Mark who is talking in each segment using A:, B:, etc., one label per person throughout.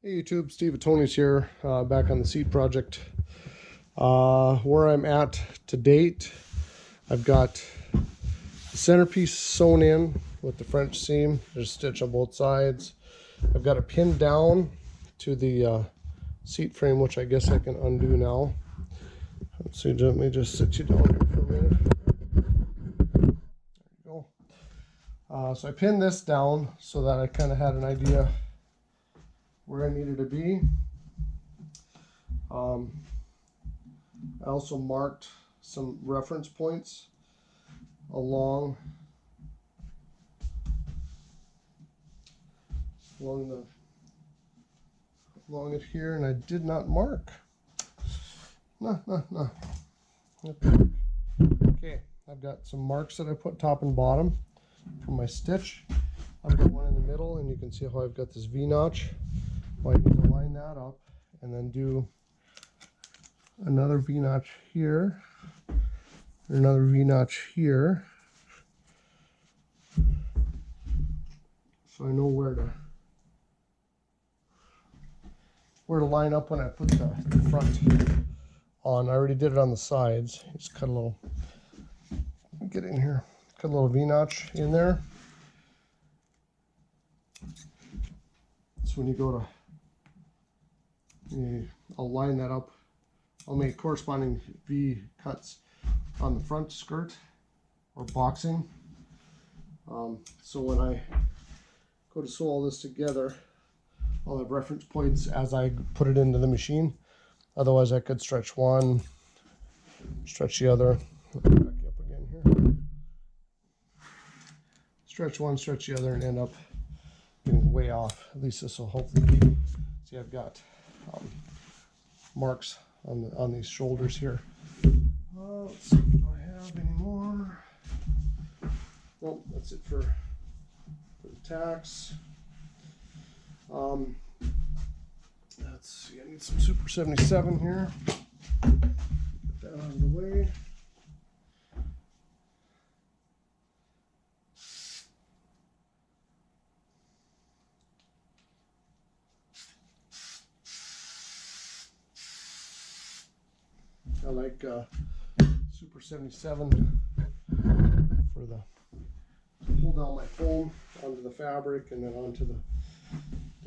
A: Hey YouTube, Steve at Tony's here, back on the seat project. Where I'm at to date, I've got the centerpiece sewn in with the French seam. There's a stitch on both sides. I've got it pinned down to the seat frame, which I guess I can undo now. Let's see, let me just sit you down here for a minute. There you go. So I pinned this down so that I kind of had an idea where I needed to be. I also marked some reference points along it here, and I did not mark. No. Okay, I've got some marks that I put top and bottom for my stitch. I've got one in the middle, and you can see how I've got this V-notch. Well, I need to line that up and then do another V-notch here, another V-notch here, so I know where to line up when I put the front on. I already did it on the sides. Just cut a little, get in here, cut a little V-notch in there. So when you go to, I'll line that up. I'll make corresponding V cuts on the front skirt or boxing. So when I go to sew all this together, I'll have reference points as I put it into the machine. Otherwise I could stretch one, stretch the other. Back you up again here. Stretch one, stretch the other, and end up getting way off. At least this will hopefully be. See, I've got marks on these shoulders here. Let's see, do I have any more? Nope, that's it for the tacks. Let's see, I need some Super 77 here. Get that out of the way. I like Super 77 for to hold down my foam onto the fabric and then onto the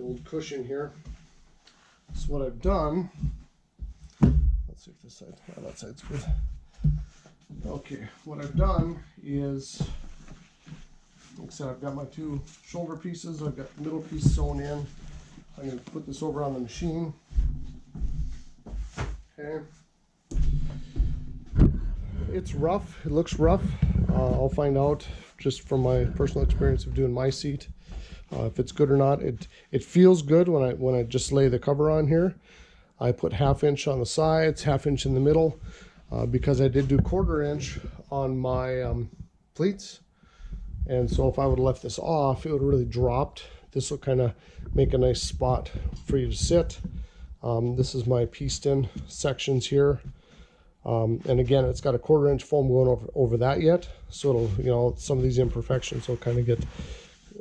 A: old cushion here. So what I've done, let's see if this side, oh, that side's good. Okay, what I've done is, like I said, I've got my two shoulder pieces, I've got the middle piece sewn in. I'm going to put this over on the machine. Okay. It's rough, it looks rough. I'll find out just from my personal experience of doing my seat if it's good or not. It feels good when I just lay the cover on here. I put 1/2 inch on the sides, 1/2 inch in the middle, because I did do 1/4 inch on my pleats, and so if I would have left this off, it would have really dropped. This will kind of make a nice spot for you to sit. This is my pieced in sections here. And again, it's got a 1/4 inch foam going over that yet, so it'll, some of these imperfections will kind of get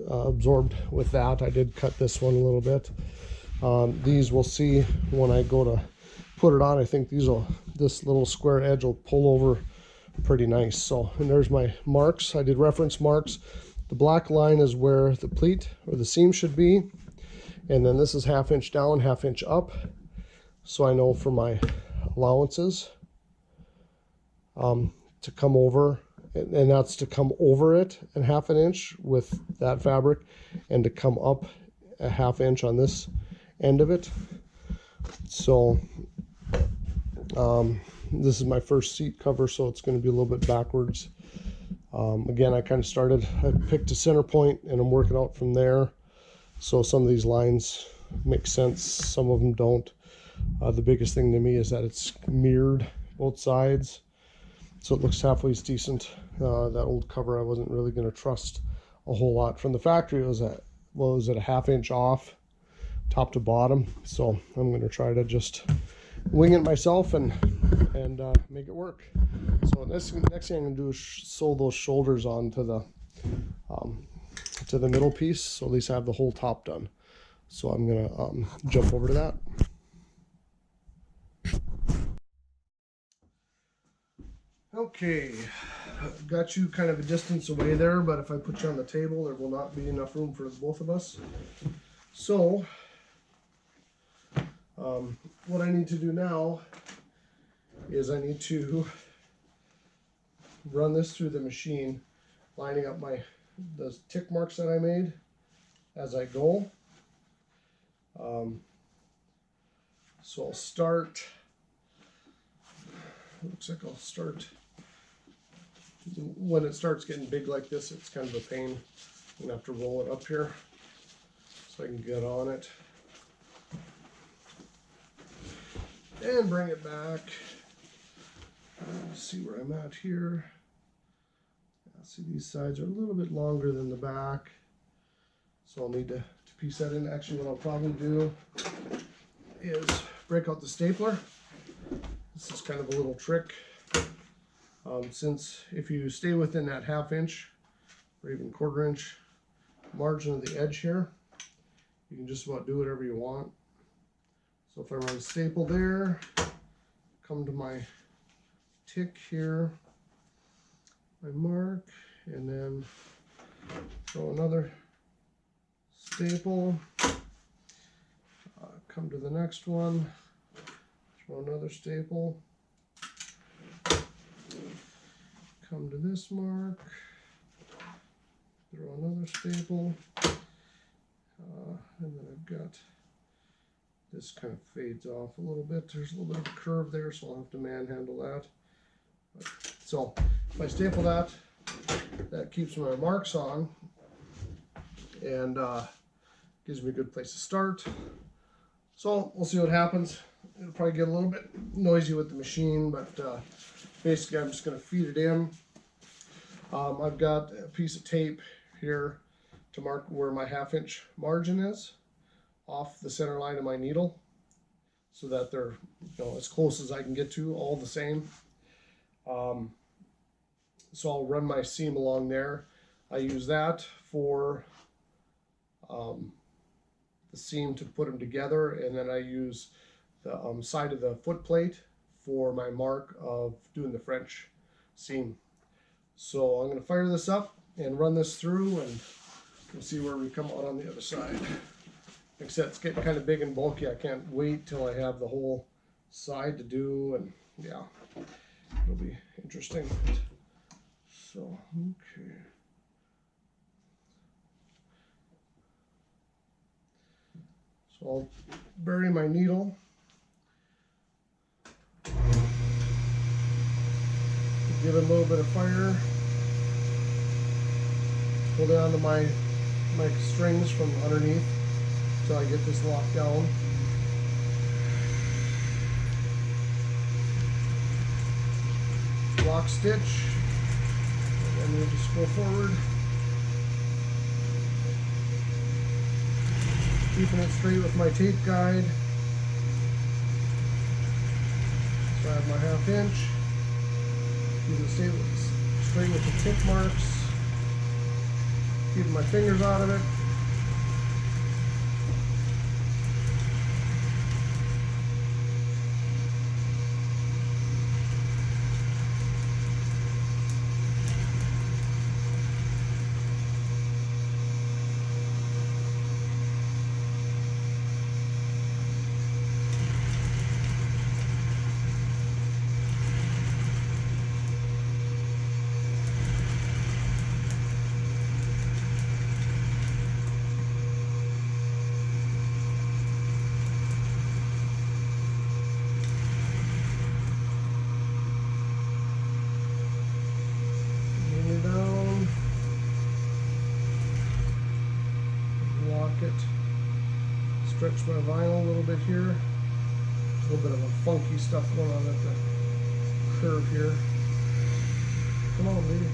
A: absorbed with that. I did cut this one a little bit. These we'll see when I go to put it on. I think this little square edge will pull over pretty nice. So, and there's my marks. I did reference marks. The black line is where the pleat or the seam should be, and then this is 1/2 inch down, 1/2 inch up, so I know for my allowances to come over, and that's to come over it and 1/2 inch with that fabric, and to come up a 1/2 inch on this end of it. So this is my first seat cover, so it's going to be a little bit backwards. Again, I picked a center point and I'm working out from there. So some of these lines make sense, some of them don't. The biggest thing to me is that it's mirrored both sides, so it looks halfway decent. That old cover I wasn't really going to trust a whole lot. From the factory, it was at a 1/2 inch off top to bottom, so I'm going to try to just wing it myself and make it work. So next thing I'm going to do is sew those shoulders onto the middle piece, so at least I have the whole top done. So I'm gonna jump over to that. Okay, got you kind of a distance away there, but if I put you on the table, there will not be enough room for both of us. So, what I need to do now is I need to run this through the machine, lining up the tick marks that I made as I go. So I'll start, looks like I'll start, when it starts getting big like this, it's kind of a pain. I'm gonna have to roll it up here so I can get on it. And bring it back. See where I'm at here. See, these sides are a little bit longer than the back, so I'll need to piece that in. Actually, what I'll probably do is break out the stapler. This is kind of a little trick. Since if you stay within that 1/2 inch or even 1/4 inch margin of the edge here, you can just about do whatever you want. So if I run staple there, come to my tick here, my mark, and then throw another staple, come to the next one, throw another staple, come to this mark, throw another staple, and then I've got this kind of fades off a little bit. There's a little bit of a curve there, so I'll have to manhandle that. So if I staple that, that keeps my marks on and gives me a good place to start. So we'll see what happens. It'll probably get a little bit noisy with the machine, but basically I'm just going to feed it in. I've got a piece of tape here to mark where my 1/2 inch margin is off the center line of my needle, so that they're, you know, as close as I can get to, all the same. So I'll run my seam along there. I use that for the seam to put them together, and then I use the side of the foot plate for my mark of doing the French seam. So I'm going to fire this up and run this through, and we'll see where we come out on the other side. Like I said, it's getting kind of big and bulky. I can't wait till I have the whole side to do, and yeah, it'll be interesting. So, okay. So I'll bury my needle. Give it a little bit of fire. Hold it onto my strings from underneath until I get this locked down. Lock stitch, and then we'll just go forward. Keeping it straight with my tape guide. So I have my 1/2 inch. Keeping it straight with the tick marks. Keeping my fingers out of it. Stretch my vinyl a little bit here. A little bit of a funky stuff going on at the curve here. Come on, baby.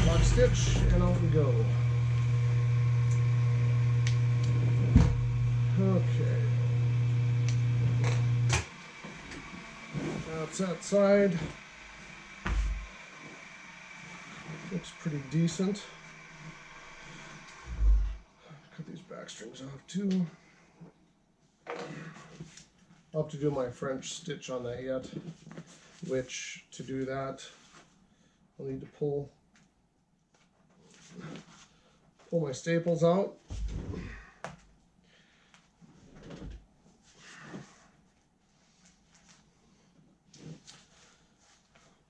A: Lock stitch, and out we go. Okay. That's that side. Looks pretty decent. back strings off too. I'll have to do my French stitch on that yet, which to do that I'll need to pull my staples out.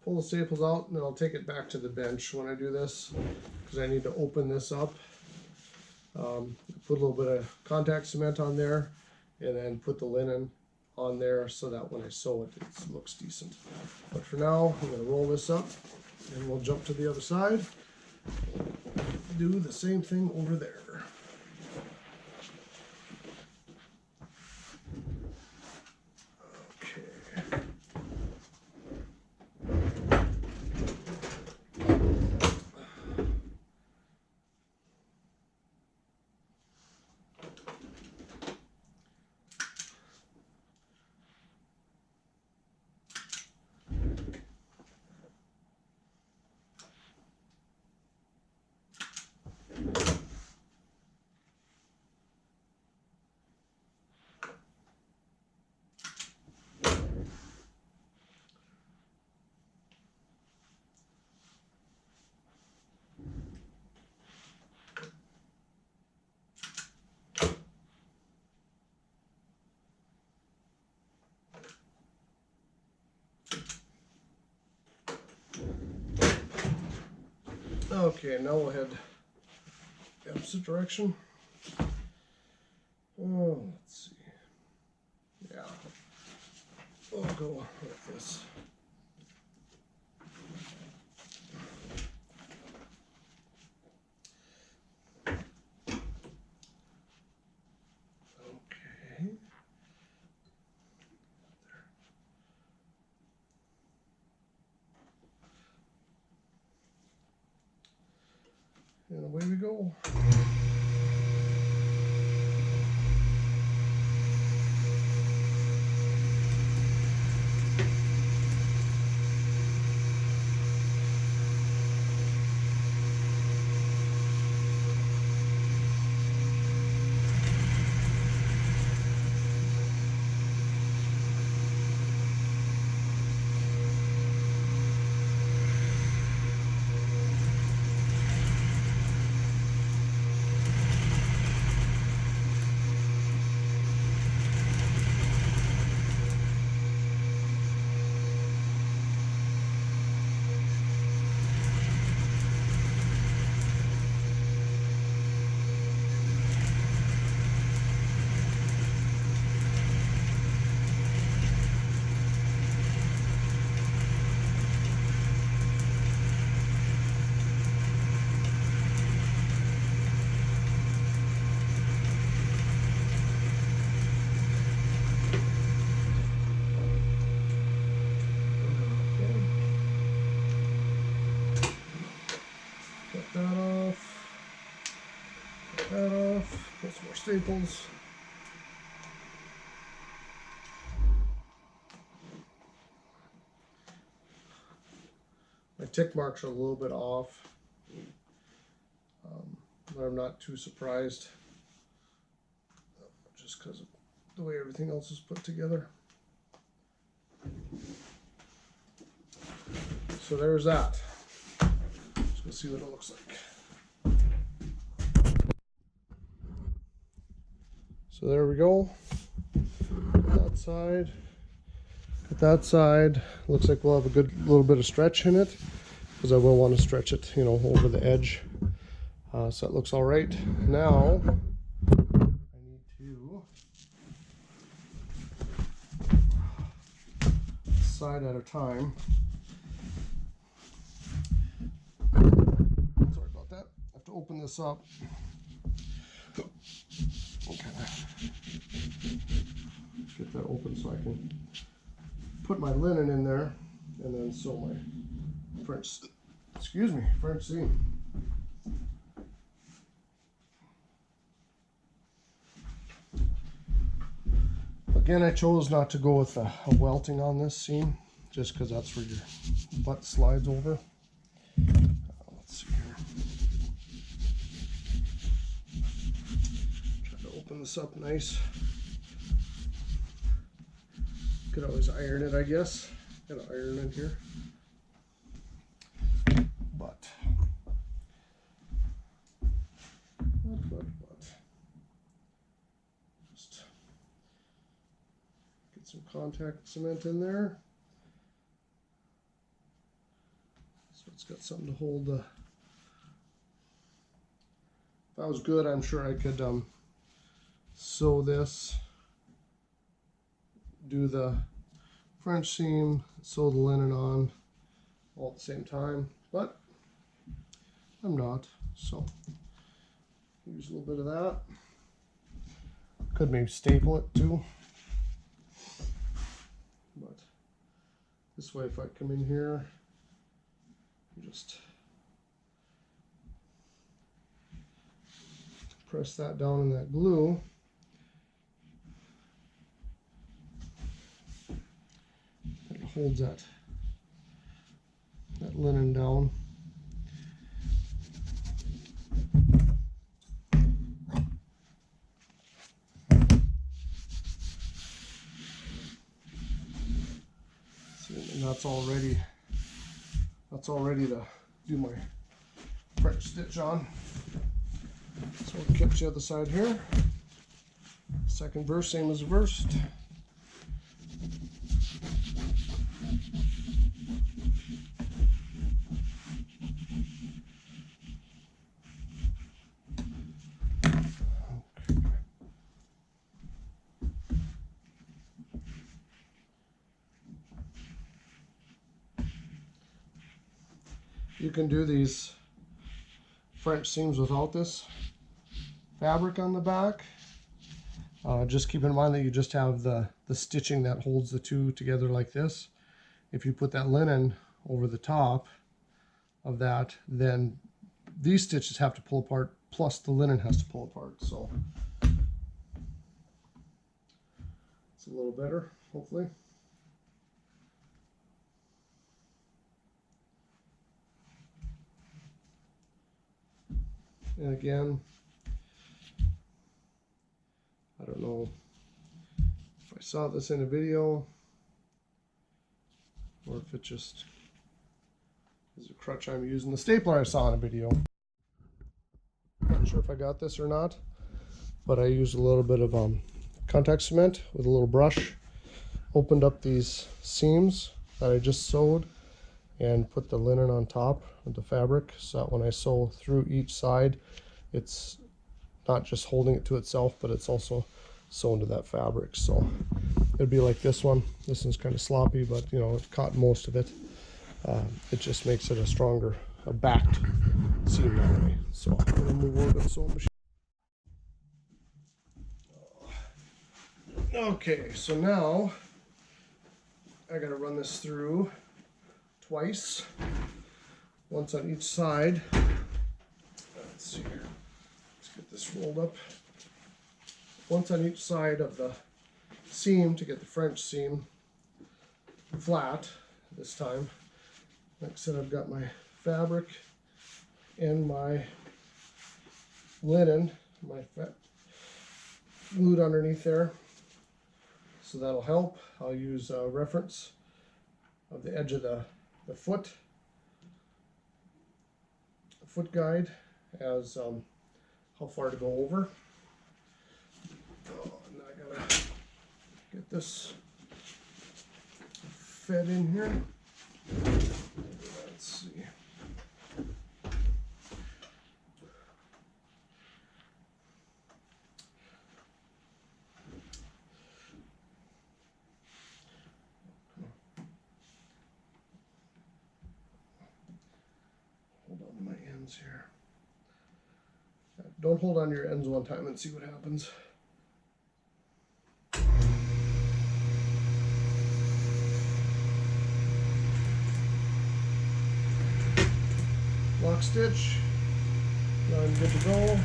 A: Pull the staples out, and then I'll take it back to the bench when I do this, because I need to open this up. Put a little bit of contact cement on there, and then put the linen on there so that when I sew it, it looks decent. But for now, I'm going to roll this up, and we'll jump to the other side. Do the same thing over there. Okay, now we'll head the opposite direction. Oh, let's see. Yeah, we'll go like this. Okay. And away we go. Pull some more staples. My tick marks are a little bit off, but I'm not too surprised, just because of the way everything else is put together. So there's that. Just gonna see what it looks like. So there we go. That side. At that side, looks like we'll have a good little bit of stretch in it, because I will want to stretch it, you know, over the edge. So that looks all right. Now I need to side at a time. Sorry about that. I have to open this up. Okay. Get that open so I can put my linen in there and then sew my French seam. Again, I chose not to go with a welting on this seam, just because that's where your butt slides over. Let's see here. Try open this up nice. Could always iron it, I guess. Got an iron in here. But just get some contact cement in there. So it's got something to hold the. If that was good, I'm sure I could sew this, do the French seam, sew the linen on all at the same time, but I'm not, so use a little bit of that. Could maybe staple it too, but this way if I come in here, just press that down in that glue. It holds that linen down. See, and that's all ready to do my French stitch on. So we'll keep the other side here. Second verse, same as the first. You can do these French seams without this fabric on the back. Just keep in mind that you just have the stitching that holds the two together like this. If you put that linen over the top of that, then these stitches have to pull apart, plus the linen has to pull apart. So it's a little better, hopefully. And again, I don't know if I saw this in a video or if it just is a crutch I'm using. The stapler I saw in a video. Not sure if I got this or not, but I used a little bit of contact cement with a little brush, opened up these seams that I just sewed, and put the linen on top of the fabric so that when I sew through each side, it's not just holding it to itself, but it's also sewn to that fabric. So it'd be like this one. This one's kind of sloppy, but you know, it caught most of it. It just makes it a backed seam that way. So I'm gonna move over to the sewing machine. Okay, so now I gotta run this through twice, once on each side. Let's see here. Let's get this rolled up. Once on each side of the seam to get the French seam flat this time. Like I said, I've got my fabric and my linen, my glued underneath there. So that'll help. I'll use a reference of the edge of the foot guide as how far to go over. Oh, and I gotta get this fed in here. Let's see. Hold on to my ends here. Don't hold on to your ends one time and see what happens. Lock stitch. Now I'm good to go.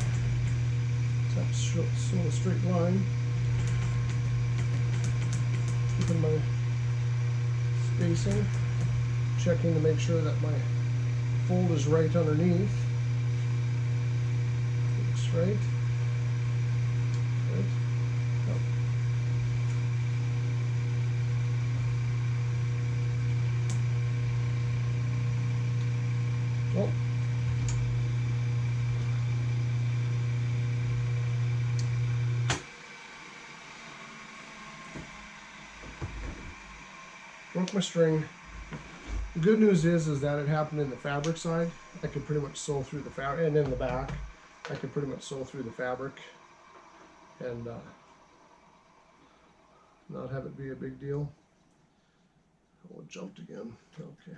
A: Just have to sew a straight line. Keeping my spacing. Checking to make sure that my fold is right underneath. Looks right. Good. Oh. Broke my string. The good news is that it happened in the fabric side. I could pretty much sew through the fabric, and in the back, I could pretty much sew through the fabric and not have it be a big deal. Oh, it jumped again. Okay.